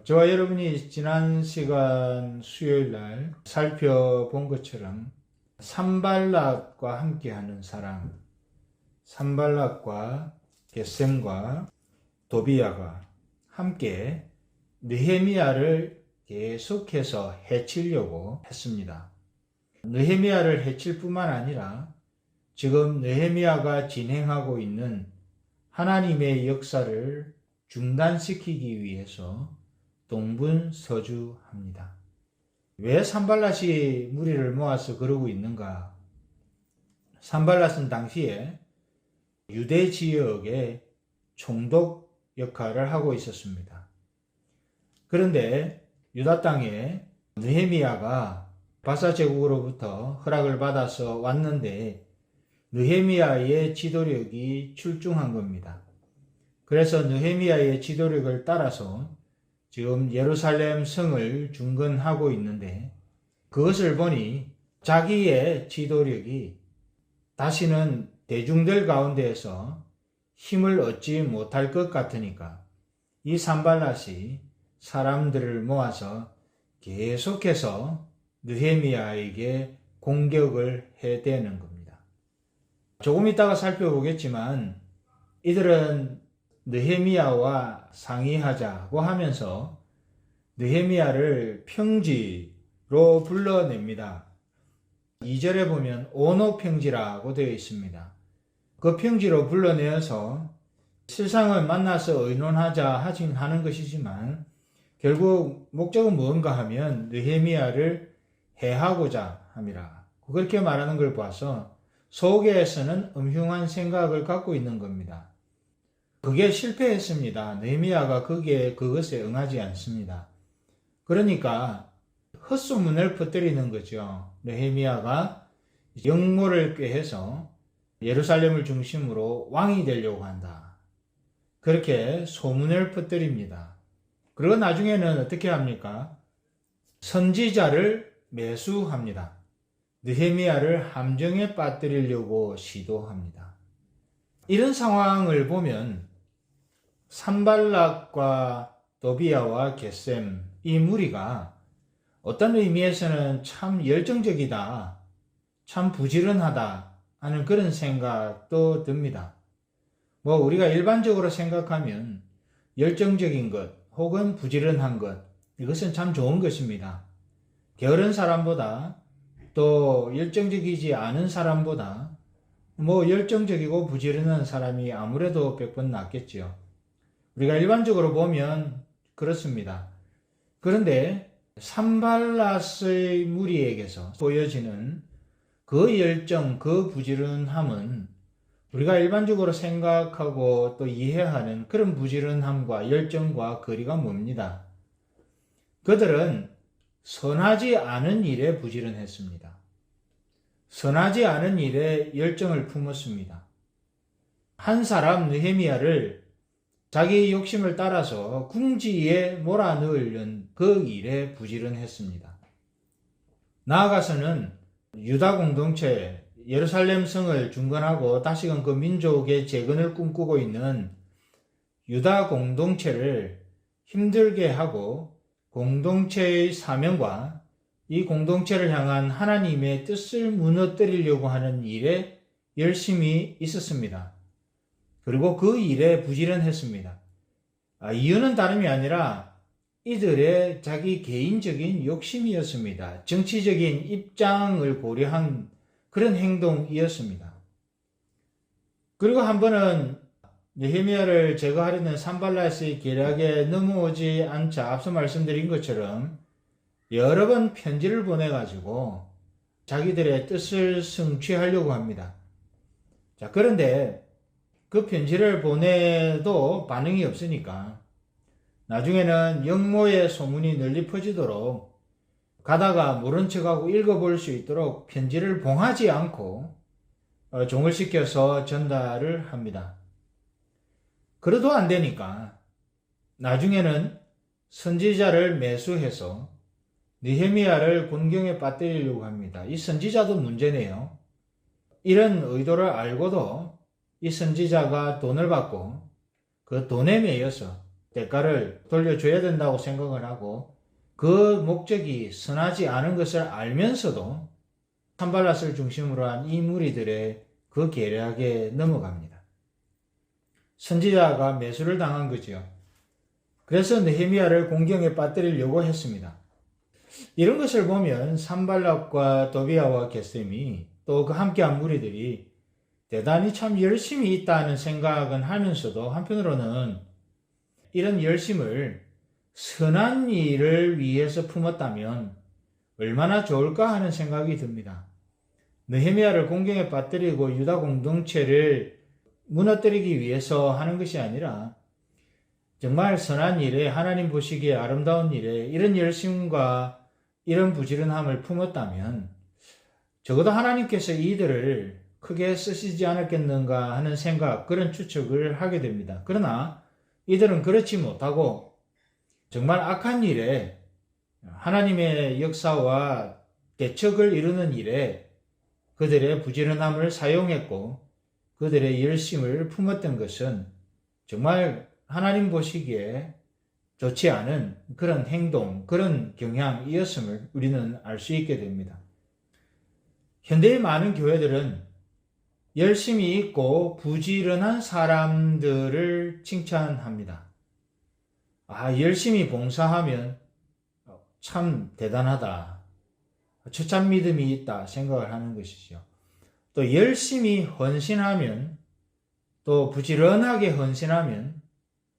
저와 여러분이 지난 시간 수요일 날 살펴본 것처럼 산발락과 함께하는 사람, 산발락과 겟셈과 도비야가 함께 느헤미야를 계속해서 해치려고 했습니다. 느헤미야를 해칠 뿐만 아니라 지금 느헤미야가 진행하고 있는 하나님의 역사를 중단시키기 위해서 동분서주합니다. 왜 산발랏이 무리를 모아서 그러고 있는가? 산발랏은 당시에 유대 지역의 총독 역할을 하고 있었습니다. 그런데 유다 땅에 느헤미야가 바사 제국으로부터 허락을 받아서 왔는데 느헤미야의 지도력이 출중한 겁니다. 그래서 느헤미야의 지도력을 따라서 지금 예루살렘 성을 중건하고 있는데 그것을 보니 자기의 지도력이 다시는 대중들 가운데에서 힘을 얻지 못할 것 같으니까 이 산발랏이 사람들을 모아서 계속해서 느헤미야에게 공격을 해대는 겁니다. 조금 이따가 살펴보겠지만 이들은 느헤미야와 상의하자고 하면서 느헤미야를 평지로 불러냅니다. 2절에 보면 오노평지라고 되어 있습니다. 그 평지로 불러내어서 실상은 만나서 의논하자 하는 것이지만 결국 목적은 무언가 하면 느헤미야를 해하고자 함이라. 그렇게 말하는 걸 봐서 속에서는 음흉한 생각을 갖고 있는 겁니다. 그게 실패했습니다. 느헤미야가 그것에 응하지 않습니다. 그러니까 헛소문을 퍼뜨리는 거죠. 느헤미야가 역모를 꾀해서 예루살렘을 중심으로 왕이 되려고 한다. 그렇게 소문을 퍼뜨립니다. 그리고 나중에는 어떻게 합니까? 선지자를 매수합니다. 느헤미야를 함정에 빠뜨리려고 시도합니다. 이런 상황을 보면 산발락과 도비야와 겟셈 이 무리가 어떤 의미에서는 참 열정적이다, 참 부지런하다 하는 그런 생각도 듭니다. 우리가 일반적으로 생각하면 열정적인 것 혹은 부지런한 것 이것은 참 좋은 것입니다. 게으른 사람보다 또 열정적이지 않은 사람보다 열정적이고 부지런한 사람이 아무래도 100번 낫겠죠. 우리가 일반적으로 보면 그렇습니다. 그런데 산발랏의 무리에게서 보여지는 그 열정, 그 부지런함은 우리가 일반적으로 생각하고 또 이해하는 그런 부지런함과 열정과 거리가 멉니다. 그들은 선하지 않은 일에 부지런했습니다. 선하지 않은 일에 열정을 품었습니다. 한 사람 느헤미야를 자기 욕심을 따라서 궁지에 몰아넣으려는 그 일에 부지런했습니다. 나아가서는 유다 공동체, 예루살렘 성을 중건하고 다시금 그 민족의 재건을 꿈꾸고 있는 유다 공동체를 힘들게 하고 공동체의 사명과 이 공동체를 향한 하나님의 뜻을 무너뜨리려고 하는 일에 열심히 있었습니다. 그리고 그 일에 부지런했습니다. 이유는 다름이 아니라 이들의 자기 개인적인 욕심이었습니다. 정치적인 입장을 고려한 그런 행동이었습니다. 그리고 한 번은 느헤미야를 제거하려는 산발랏의 계략에 넘어오지 않자 앞서 말씀드린 것처럼 여러 번 편지를 보내가지고 자기들의 뜻을 성취하려고 합니다. 그런데 그 편지를 보내도 반응이 없으니까 나중에는 역모의 소문이 널리 퍼지도록 가다가 모른 척하고 읽어볼 수 있도록 편지를 봉하지 않고 종을 시켜서 전달을 합니다. 그래도 안 되니까 나중에는 선지자를 매수해서 느헤미야를 곤경에 빠뜨리려고 합니다. 이 선지자도 문제네요. 이런 의도를 알고도 이 선지자가 돈을 받고 그 돈에 매여서 대가를 돌려줘야 된다고 생각을 하고 그 목적이 선하지 않은 것을 알면서도 산발랏을 중심으로 한 이 무리들의 그 계략에 넘어갑니다. 선지자가 매수를 당한 거죠. 그래서 느헤미야를 공경에 빠뜨리려고 했습니다. 이런 것을 보면 산발랏과 도비아와 게셈이 또 그 함께한 무리들이 대단히 참 열심히 있다는 생각은 하면서도 한편으로는 이런 열심을 선한 일을 위해서 품었다면 얼마나 좋을까 하는 생각이 듭니다. 느헤미야를 공경에 빠뜨리고 유다 공동체를 무너뜨리기 위해서 하는 것이 아니라 정말 선한 일에, 하나님 보시기에 아름다운 일에 이런 열심과 이런 부지런함을 품었다면 적어도 하나님께서 이들을 크게 쓰시지 않았겠는가 하는 생각, 그런 추측을 하게 됩니다. 그러나 이들은 그렇지 못하고 정말 악한 일에, 하나님의 역사와 대척을 이루는 일에 그들의 부지런함을 사용했고 그들의 열심을 품었던 것은 정말 하나님 보시기에 좋지 않은 그런 행동, 그런 경향이었음을 우리는 알 수 있게 됩니다. 현대의 많은 교회들은 열심히 있고 부지런한 사람들을 칭찬합니다. 열심히 봉사하면 참 대단하다, 처참 믿음이 있다 생각을 하는 것이죠. 또 열심히 헌신하면, 또 부지런하게 헌신하면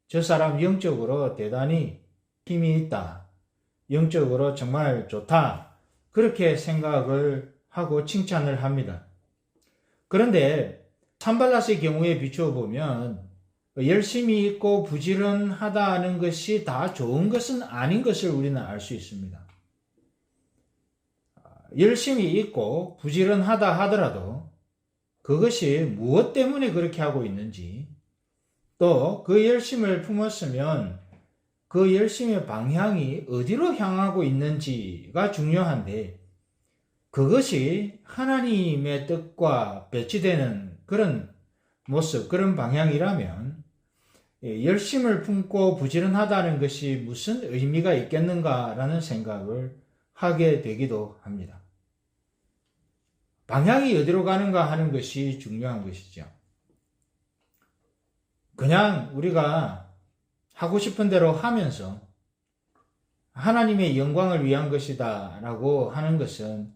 저 사람 영적으로 대단히 힘이 있다, 영적으로 정말 좋다, 그렇게 생각을 하고 칭찬을 합니다. 그런데 산발랏의 경우에 비추어 보면 열심히 있고 부지런하다는 것이 다 좋은 것은 아닌 것을 우리는 알 수 있습니다. 열심히 있고 부지런하다 하더라도 그것이 무엇 때문에 그렇게 하고 있는지, 또 그 열심을 품었으면 그 열심의 방향이 어디로 향하고 있는지가 중요한데, 그것이 하나님의 뜻과 배치되는 그런 모습, 그런 방향이라면 열심을 품고 부지런하다는 것이 무슨 의미가 있겠는가라는 생각을 하게 되기도 합니다. 방향이 어디로 가는가 하는 것이 중요한 것이죠. 그냥 우리가 하고 싶은 대로 하면서 하나님의 영광을 위한 것이다 라고 하는 것은,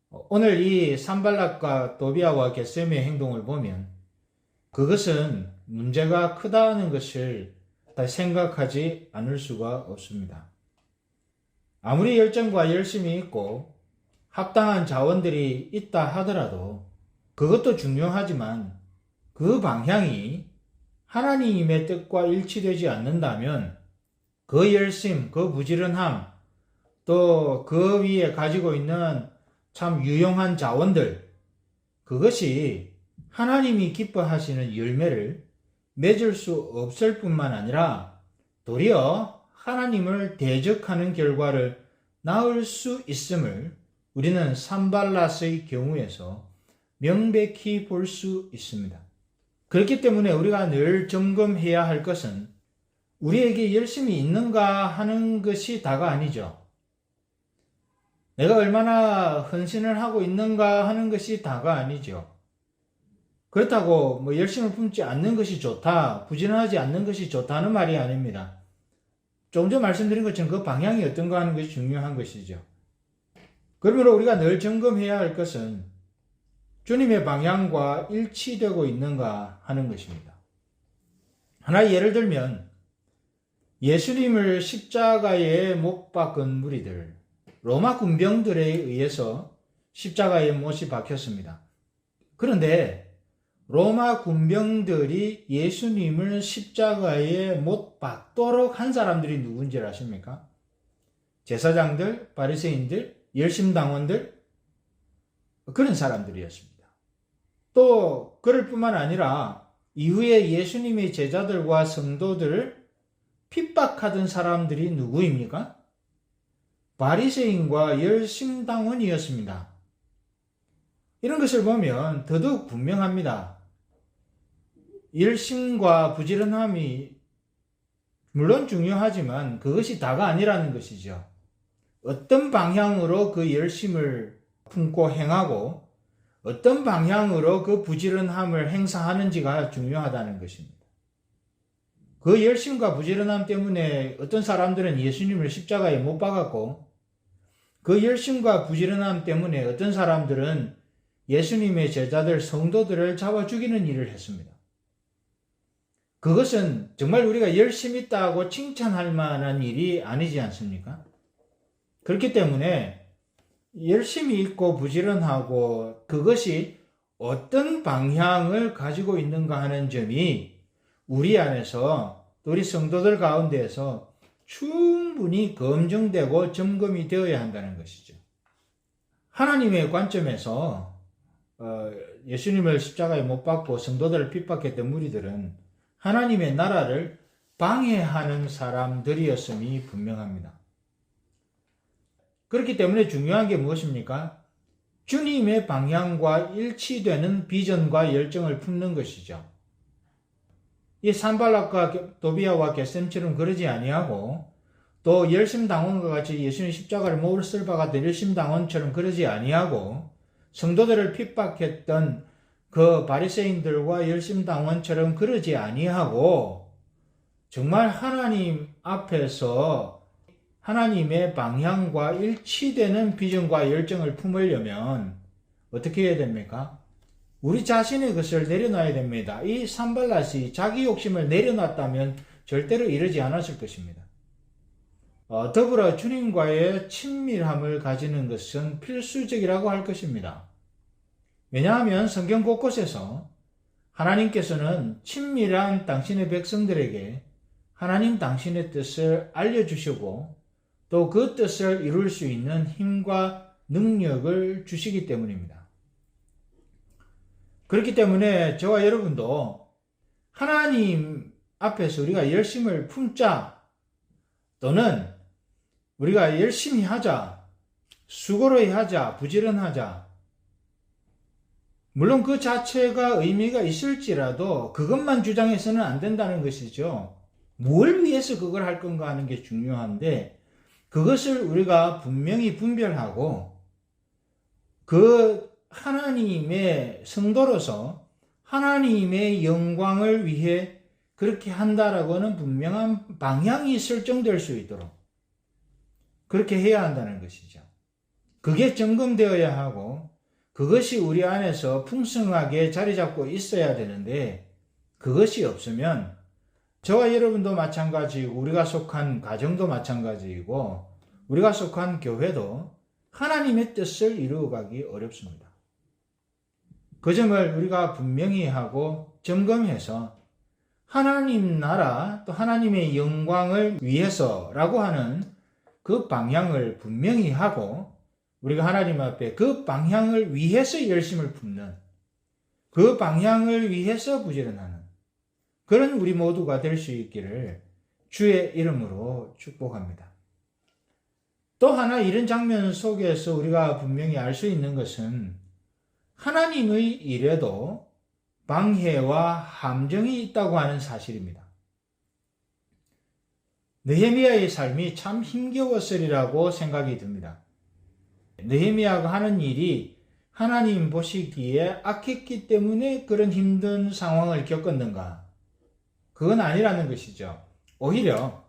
오늘 이 산발랏과 도비아와 게셈의 행동을 보면 그것은 문제가 크다는 것을 생각하지 않을 수가 없습니다. 아무리 열정과 열심이 있고 합당한 자원들이 있다 하더라도 그것도 중요하지만 그 방향이 하나님의 뜻과 일치되지 않는다면 그 열심, 그 부지런함, 또 그 위에 가지고 있는 참 유용한 자원들, 그것이 하나님이 기뻐하시는 열매를 맺을 수 없을 뿐만 아니라 도리어 하나님을 대적하는 결과를 낳을 수 있음을 우리는 산발랏의 경우에서 명백히 볼 수 있습니다. 그렇기 때문에 우리가 늘 점검해야 할 것은 우리에게 열심이 있는가 하는 것이 다가 아니죠. 내가 얼마나 헌신을 하고 있는가 하는 것이 다가 아니죠. 그렇다고 열심을 품지 않는 것이 좋다, 부지런하지 않는 것이 좋다는 말이 아닙니다. 조금 전 말씀드린 것처럼 그 방향이 어떤가 하는 것이 중요한 것이죠. 그러므로 우리가 늘 점검해야 할 것은 주님의 방향과 일치되고 있는가 하는 것입니다. 하나 예를 들면 예수님을 십자가에 못 박은 무리들, 로마 군병들에 의해서 십자가에 못이 박혔습니다. 그런데 로마 군병들이 예수님을 십자가에 못 박도록 한 사람들이 누군지 아십니까? 제사장들, 바리새인들, 열심당원들, 그런 사람들이었습니다. 또 그럴 뿐만 아니라 이후에 예수님의 제자들과 성도들을 핍박하던 사람들이 누구입니까? 바리새인과 열심당원이었습니다. 이런 것을 보면 더더욱 분명합니다. 열심과 부지런함이 물론 중요하지만 그것이 다가 아니라는 것이죠. 어떤 방향으로 그 열심을 품고 행하고 어떤 방향으로 그 부지런함을 행사하는지가 중요하다는 것입니다. 그 열심과 부지런함 때문에 어떤 사람들은 예수님을 십자가에 못 박았고 그 열심과 부지런함 때문에 어떤 사람들은 예수님의 제자들, 성도들을 잡아 죽이는 일을 했습니다. 그것은 정말 우리가 열심히 있다고 칭찬할 만한 일이 아니지 않습니까? 그렇기 때문에 열심히 있고 부지런하고 그것이 어떤 방향을 가지고 있는가 하는 점이 우리 안에서 또 우리 성도들 가운데에서 충분히 검증되고 점검이 되어야 한다는 것이죠. 하나님의 관점에서 예수님을 십자가에 못 박고 성도들을 핍박했던 무리들은 하나님의 나라를 방해하는 사람들이었음이 분명합니다. 그렇기 때문에 중요한 게 무엇입니까? 주님의 방향과 일치되는 비전과 열정을 품는 것이죠. 이 산발락과 도비아와 게셈처럼 그러지 아니하고 또 열심당원과 같이 예수님 십자가를 못 쓸 바 같은 열심당원처럼 그러지 아니하고 성도들을 핍박했던 그 바리새인들과 열심당원처럼 그러지 아니하고 정말 하나님 앞에서 하나님의 방향과 일치되는 비전과 열정을 품으려면 어떻게 해야 됩니까? 우리 자신의 것을 내려놔야 됩니다. 이 산발랏이 자기 욕심을 내려놨다면 절대로 이러지 않았을 것입니다. 더불어 주님과의 친밀함을 가지는 것은 필수적이라고 할 것입니다. 왜냐하면 성경 곳곳에서 하나님께서는 친밀한 당신의 백성들에게 하나님 당신의 뜻을 알려주시고 또 그 뜻을 이룰 수 있는 힘과 능력을 주시기 때문입니다. 그렇기 때문에 저와 여러분도 하나님 앞에서 우리가 열심을 품자 또는 우리가 열심히 하자, 수고로이 하자, 부지런하자. 물론 그 자체가 의미가 있을지라도 그것만 주장해서는 안 된다는 것이죠. 뭘 위해서 그걸 할 건가 하는 게 중요한데 그것을 우리가 분명히 분별하고 그 하나님의 성도로서 하나님의 영광을 위해 그렇게 한다라고는 분명한 방향이 설정될 수 있도록 그렇게 해야 한다는 것이죠. 그게 점검되어야 하고 그것이 우리 안에서 풍성하게 자리 잡고 있어야 되는데 그것이 없으면 저와 여러분도 마찬가지이고 우리가 속한 가정도 마찬가지이고 우리가 속한 교회도 하나님의 뜻을 이루어가기 어렵습니다. 그 점을 우리가 분명히 하고 점검해서 하나님 나라 또 하나님의 영광을 위해서라고 하는 그 방향을 분명히 하고 우리가 하나님 앞에 그 방향을 위해서 열심을 품는 그 방향을 위해서 부지런하는 그런 우리 모두가 될 수 있기를 주의 이름으로 축복합니다. 또 하나 이런 장면 속에서 우리가 분명히 알 수 있는 것은 하나님의 일에도 방해와 함정이 있다고 하는 사실입니다. 느헤미야의 삶이 참 힘겨웠으리라고 생각이 듭니다. 느헤미야가 하는 일이 하나님 보시기에 악했기 때문에 그런 힘든 상황을 겪었는가? 그건 아니라는 것이죠. 오히려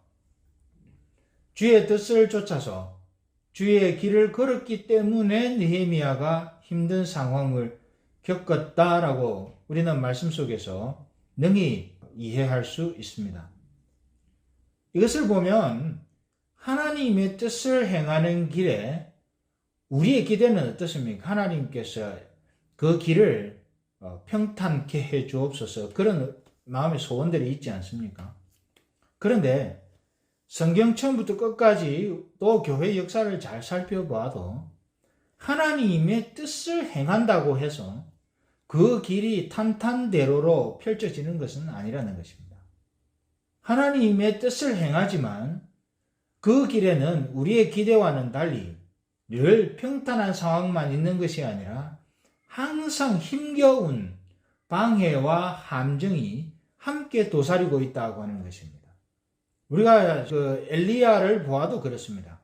주의 뜻을 쫓아서 주의 길을 걸었기 때문에 느헤미야가 힘든 상황을 겪었다라고 우리는 말씀 속에서 능히 이해할 수 있습니다. 이것을 보면 하나님의 뜻을 행하는 길에 우리의 기대는 어떻습니까? 하나님께서 그 길을 평탄케 해 주옵소서 그런 마음의 소원들이 있지 않습니까? 그런데 성경 처음부터 끝까지 또 교회 역사를 잘 살펴봐도 하나님의 뜻을 행한다고 해서 그 길이 탄탄대로로 펼쳐지는 것은 아니라는 것입니다. 하나님의 뜻을 행하지만 그 길에는 우리의 기대와는 달리 늘 평탄한 상황만 있는 것이 아니라 항상 힘겨운 방해와 함정이 함께 도사리고 있다고 하는 것입니다. 우리가 그 엘리야를 보아도 그렇습니다.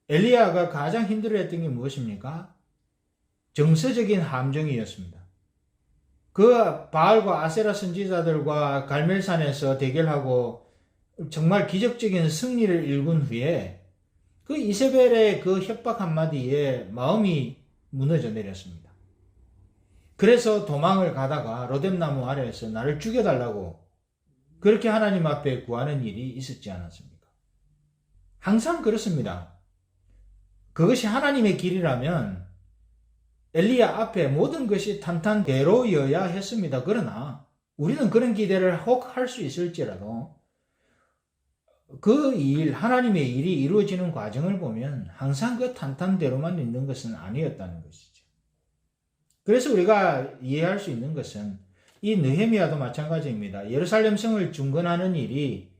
엘리야가 가장 힘들어했던 게 무엇입니까? 정서적인 함정이었습니다. 그 바알과 아세라 선지자들과 갈멜산에서 대결하고 정말 기적적인 승리를 일군 후에 그 이세벨의 그 협박 한마디에 마음이 무너져 내렸습니다. 그래서 도망을 가다가 로뎀나무 아래에서 나를 죽여달라고 그렇게 하나님 앞에 구하는 일이 있었지 않았습니까? 항상 그렇습니다. 그것이 하나님의 길이라면 엘리야 앞에 모든 것이 탄탄대로여야 했습니다. 그러나 우리는 그런 기대를 혹 할 수 있을지라도 그 일, 하나님의 일이 이루어지는 과정을 보면 항상 그 탄탄대로만 있는 것은 아니었다는 것이죠. 그래서 우리가 이해할 수 있는 것은 이 느헤미야도 마찬가지입니다. 예루살렘 성을 중건하는 일이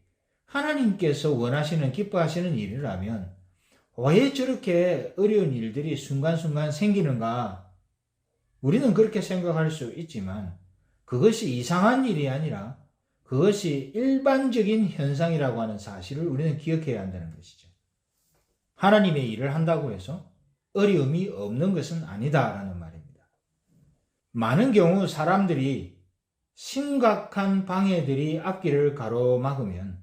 하나님께서 원하시는, 기뻐하시는 일이라면 왜 저렇게 어려운 일들이 순간순간 생기는가? 우리는 그렇게 생각할 수 있지만 그것이 이상한 일이 아니라 그것이 일반적인 현상이라고 하는 사실을 우리는 기억해야 한다는 것이죠. 하나님의 일을 한다고 해서 어려움이 없는 것은 아니다라는 말입니다. 많은 경우 사람들이 심각한 방해들이 앞길을 가로막으면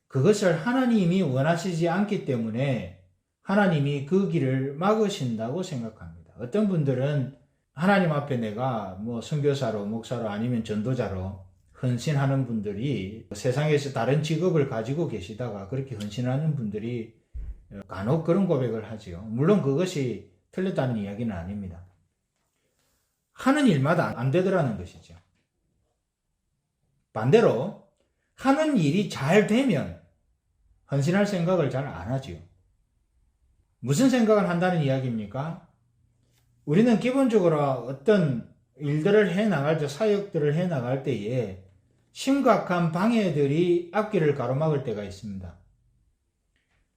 그것을 하나님이 원하시지 않기 때문에 하나님이 그 길을 막으신다고 생각합니다. 어떤 분들은 하나님 앞에 내가 선교사로, 목사로 아니면 전도자로 헌신하는 분들이 세상에서 다른 직업을 가지고 계시다가 그렇게 헌신하는 분들이 간혹 그런 고백을 하지요. 물론 그것이 틀렸다는 이야기는 아닙니다. 하는 일마다 안 되더라는 것이죠. 반대로 하는 일이 잘 되면 헌신할 생각을 잘 안 하지요. 무슨 생각을 한다는 이야기입니까? 우리는 기본적으로 어떤 일들을 해나갈 때, 사역들을 해나갈 때에 심각한 방해들이 앞길을 가로막을 때가 있습니다.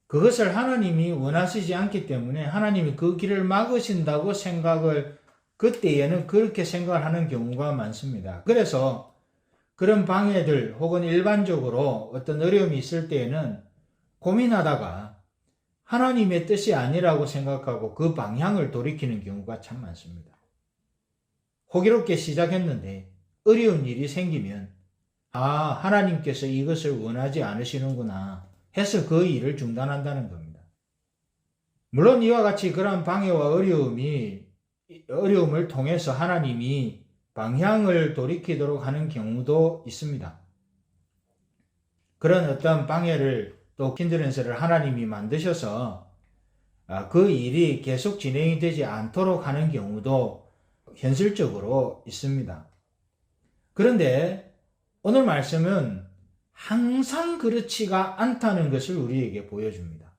그것을 하나님이 원하시지 않기 때문에 하나님이 그 길을 막으신다고 생각을 그때에는 그렇게 생각을 하는 경우가 많습니다. 그래서 그런 방해들 혹은 일반적으로 어떤 어려움이 있을 때에는 고민하다가 하나님의 뜻이 아니라고 생각하고 그 방향을 돌이키는 경우가 참 많습니다. 호기롭게 시작했는데 어려운 일이 생기면 하나님께서 이것을 원하지 않으시는구나 해서 그 일을 중단한다는 겁니다. 물론 이와 같이 그러한 방해와 어려움을 통해서 하나님이 방향을 돌이키도록 하는 경우도 있습니다. 그런 어떤 방해를 또 힌드런스를 하나님이 만드셔서 그 일이 계속 진행이 되지 않도록 하는 경우도 현실적으로 있습니다. 그런데 오늘 말씀은 항상 그렇지가 않다는 것을 우리에게 보여줍니다.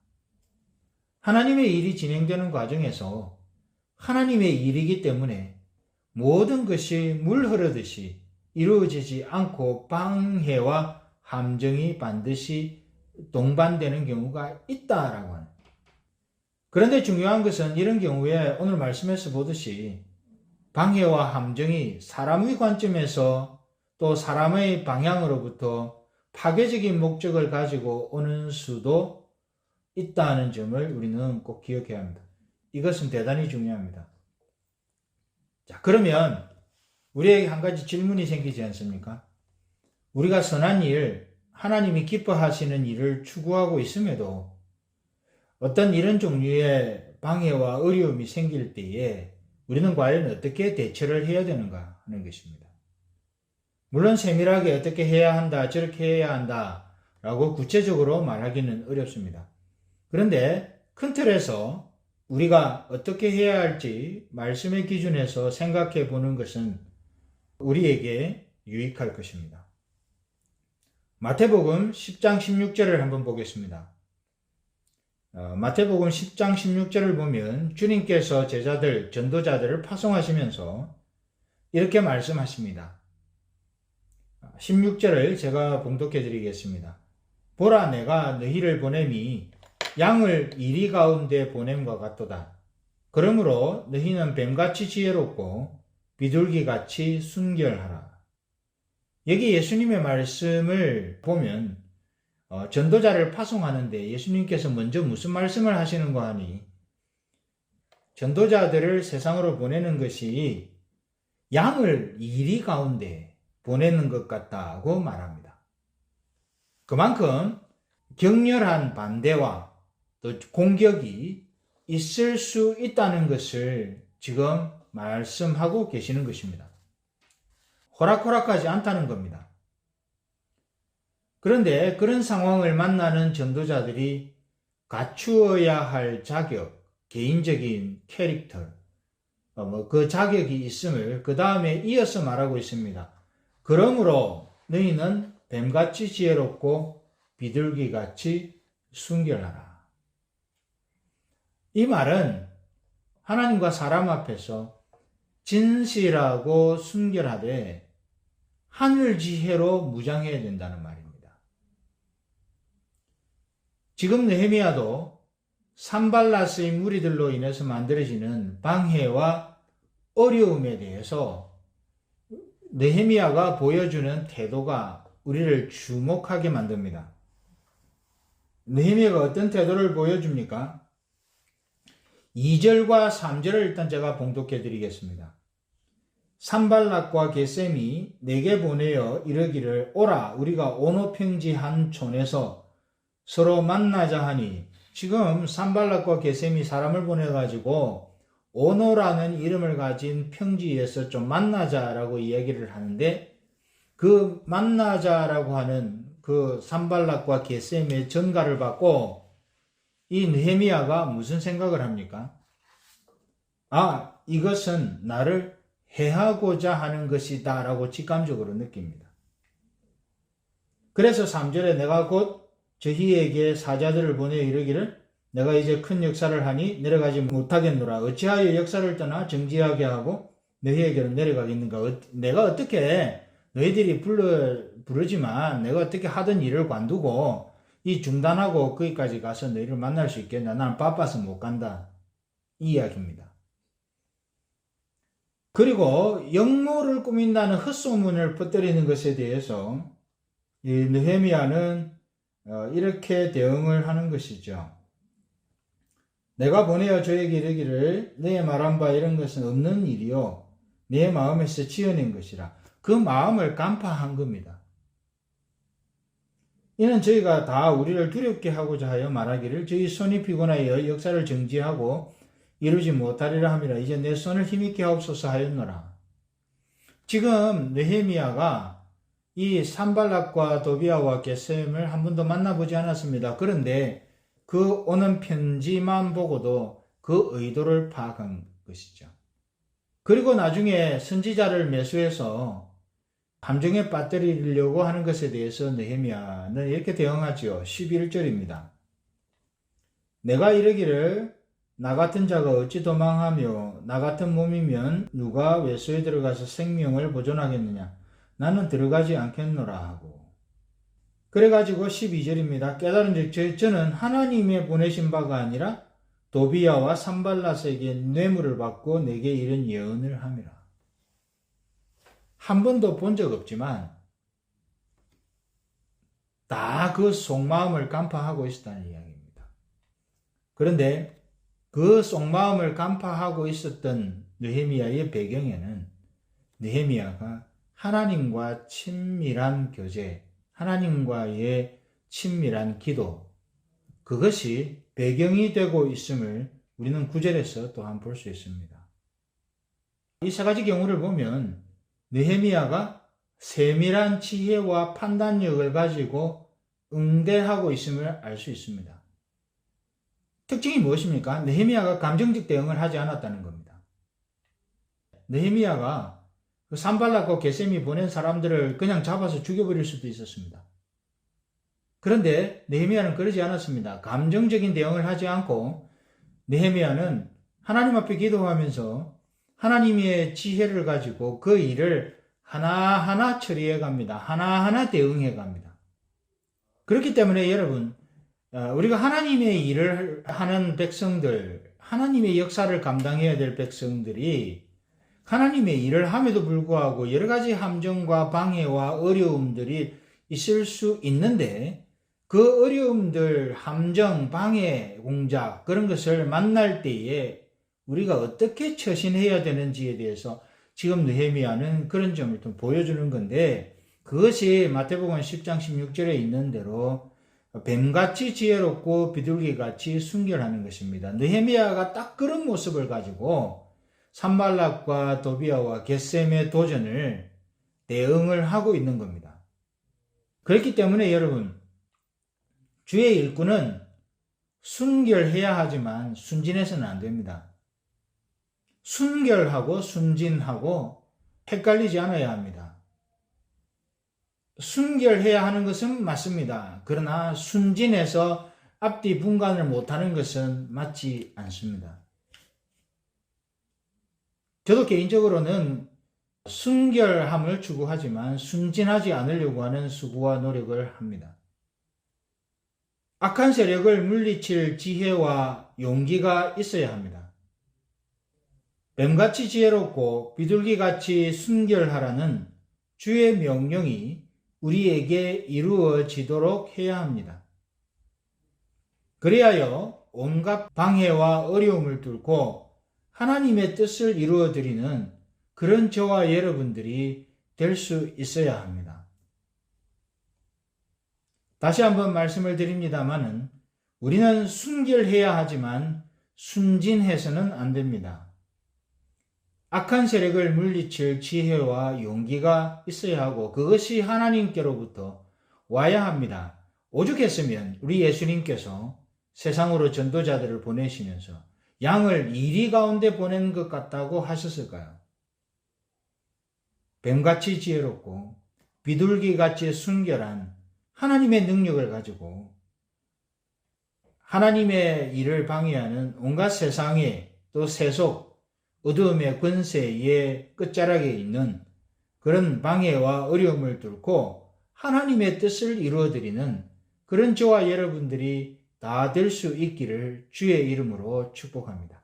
하나님의 일이 진행되는 과정에서 하나님의 일이기 때문에 모든 것이 물 흐르듯이 이루어지지 않고 방해와 함정이 반드시 동반되는 경우가 있다라고 하는. 그런데 중요한 것은 이런 경우에 오늘 말씀에서 보듯이 방해와 함정이 사람의 관점에서 또 사람의 방향으로부터 파괴적인 목적을 가지고 오는 수도 있다는 점을 우리는 꼭 기억해야 합니다. 이것은 대단히 중요합니다. 자, 그러면 우리에게 한 가지 질문이 생기지 않습니까? 우리가 선한 일, 하나님이 기뻐하시는 일을 추구하고 있음에도 어떤 이런 종류의 방해와 어려움이 생길 때에 우리는 과연 어떻게 대처를 해야 되는가 하는 것입니다. 물론 세밀하게 어떻게 해야 한다, 저렇게 해야 한다 라고 구체적으로 말하기는 어렵습니다. 그런데 큰 틀에서 우리가 어떻게 해야 할지 말씀의 기준에서 생각해 보는 것은 우리에게 유익할 것입니다. 마태복음 10장 16절을 한번 보겠습니다. 마태복음 10장 16절을 보면 주님께서 제자들, 전도자들을 파송하시면서 이렇게 말씀하십니다. 16절을 제가 봉독해 드리겠습니다. 보라, 내가 너희를 보냄이 양을 이리 가운데 보냄과 같도다. 그러므로 너희는 뱀같이 지혜롭고 비둘기같이 순결하라. 여기 예수님의 말씀을 보면 전도자를 파송하는데 예수님께서 먼저 무슨 말씀을 하시는 거 하니 전도자들을 세상으로 보내는 것이 양을 이리 가운데 보내는 것 같다고 말합니다. 그만큼 격렬한 반대와 또 공격이 있을 수 있다는 것을 지금 말씀하고 계시는 것입니다. 호락호락하지 않다는 겁니다. 그런데 그런 상황을 만나는 전도자들이 갖추어야 할 자격, 개인적인 캐릭터, 그 자격이 있음을 그 다음에 이어서 말하고 있습니다. 그러므로 너희는 뱀같이 지혜롭고 비둘기같이 순결하라. 이 말은 하나님과 사람 앞에서 진실하고 순결하되 하늘 지혜로 무장해야 된다는 말입니다. 지금 느헤미야도 산발랏의 무리들로 인해서 만들어지는 방해와 어려움에 대해서 느헤미야가 보여주는 태도가 우리를 주목하게 만듭니다. 느헤미야가 어떤 태도를 보여줍니까? 2절과 3절을 일단 제가 봉독해 드리겠습니다. 산발락과 게셈이 내게 보내어 이르기를 오라 우리가 오노 평지 한 촌에서 서로 만나자 하니 지금 산발락과 게셈이 사람을 보내가지고 오노라는 이름을 가진 평지에서 좀 만나자라고 이야기를 하는데 그 만나자라고 하는 그 산발락과 게셈의 전가를 받고 이 느헤미야가 무슨 생각을 합니까? 이것은 나를 해하고자 하는 것이다 라고 직감적으로 느낍니다. 그래서 3절에 내가 곧 저희에게 사자들을 보내 이르기를 내가 이제 큰 역사를 하니 내려가지 못하겠노라. 어찌하여 역사를 떠나 정지하게 하고 너희에게로 내려가겠는가. 내가 어떻게 너희들이 부르지만 내가 어떻게 하던 일을 관두고 이 중단하고 거기까지 가서 너희를 만날 수 있겠나. 나는 바빠서 못 간다. 이 이야기입니다. 그리고 역모를 꾸민다는 헛소문을 퍼뜨리는 것에 대해서 이 느헤미야는 이렇게 대응을 하는 것이죠. 내가 보내어 저에게 이르기를 너의 말한 바 이런 것은 없는 일이요 내 마음에서 지어낸 것이라. 그 마음을 간파한 겁니다. 이는 저희가 다 우리를 두렵게 하고자 하여 말하기를 저희 손이 피곤하여 역사를 정지하고 이루지 못하리라 함이라. 이제 내 손을 힘있게 하옵소서 하였노라. 지금 느헤미야가 이 산발락과 도비아와 게셈을 한 번도 만나보지 않았습니다. 그런데 그 오는 편지만 보고도 그 의도를 파악한 것이죠. 그리고 나중에 선지자를 매수해서 감정에 빠뜨리려고 하는 것에 대해서 느헤미야는 이렇게 대응하지요. 11절입니다. 내가 이르기를 나 같은 자가 어찌 도망하며 나 같은 몸이면 누가 외소에 들어가서 생명을 보존하겠느냐. 나는 들어가지 않겠노라 하고. 그래가지고 12절입니다. 깨달은즉 저는 하나님의 보내신 바가 아니라 도비야와 산발랏에게 뇌물을 받고 내게 이런 예언을 함이라. 한 번도 본 적 없지만 다 그 속마음을 간파하고 있었다는 이야기입니다. 그런데 그 속마음을 간파하고 있었던 느헤미야의 배경에는 느헤미야가 하나님과 친밀한 교제, 하나님과의 친밀한 기도, 그것이 배경이 되고 있음을 우리는 9절에서 또한 볼 수 있습니다. 이 세 가지 경우를 보면 느헤미야가 세밀한 지혜와 판단력을 가지고 응대하고 있음을 알 수 있습니다. 특징이 무엇입니까? 느헤미야가 감정적 대응을 하지 않았다는 겁니다. 느헤미야가 그 산발락과 게셈이 보낸 사람들을 그냥 잡아서 죽여버릴 수도 있었습니다. 그런데 느헤미야는 그러지 않았습니다. 감정적인 대응을 하지 않고 느헤미야는 하나님 앞에 기도하면서 하나님의 지혜를 가지고 그 일을 하나하나 처리해 갑니다. 하나하나 대응해 갑니다. 그렇기 때문에 여러분, 우리가 하나님의 일을 하는 백성들, 하나님의 역사를 감당해야 될 백성들이 하나님의 일을 함에도 불구하고 여러 가지 함정과 방해와 어려움들이 있을 수 있는데 그 어려움들, 함정, 방해, 공작 그런 것을 만날 때에 우리가 어떻게 처신해야 되는지에 대해서 지금 느헤미야는 그런 점을 좀 보여주는 건데, 그것이 마태복음 10장 16절에 있는 대로 뱀같이 지혜롭고 비둘기같이 순결하는 것입니다. 느헤미야가 딱 그런 모습을 가지고 산발락과 도비아와 겟셈의 도전을 대응을 하고 있는 겁니다. 그렇기 때문에 여러분, 주의 일꾼은 순결해야 하지만 순진해서는 안 됩니다. 순결하고 순진하고 헷갈리지 않아야 합니다. 순결해야 하는 것은 맞습니다. 그러나 순진해서 앞뒤 분간을 못하는 것은 맞지 않습니다. 저도 개인적으로는 순결함을 추구하지만 순진하지 않으려고 하는 수고와 노력을 합니다. 악한 세력을 물리칠 지혜와 용기가 있어야 합니다. 뱀같이 지혜롭고 비둘기같이 순결하라는 주의 명령이 우리에게 이루어지도록 해야 합니다. 그리하여 온갖 방해와 어려움을 뚫고 하나님의 뜻을 이루어드리는 그런 저와 여러분들이 될 수 있어야 합니다. 다시 한번 말씀을 드립니다마는 우리는 순결해야 하지만 순진해서는 안 됩니다. 악한 세력을 물리칠 지혜와 용기가 있어야 하고 그것이 하나님께로부터 와야 합니다. 오죽했으면 우리 예수님께서 세상으로 전도자들을 보내시면서 양을 이리 가운데 보낸 것 같다고 하셨을까요? 뱀같이 지혜롭고 비둘기같이 순결한 하나님의 능력을 가지고 하나님의 일을 방해하는 온갖 세상의 또 세속, 어두움의 권세의 끝자락에 있는 그런 방해와 어려움을 뚫고 하나님의 뜻을 이루어드리는 그런 저와 여러분들이 다 될 수 있기를 주의 이름으로 축복합니다.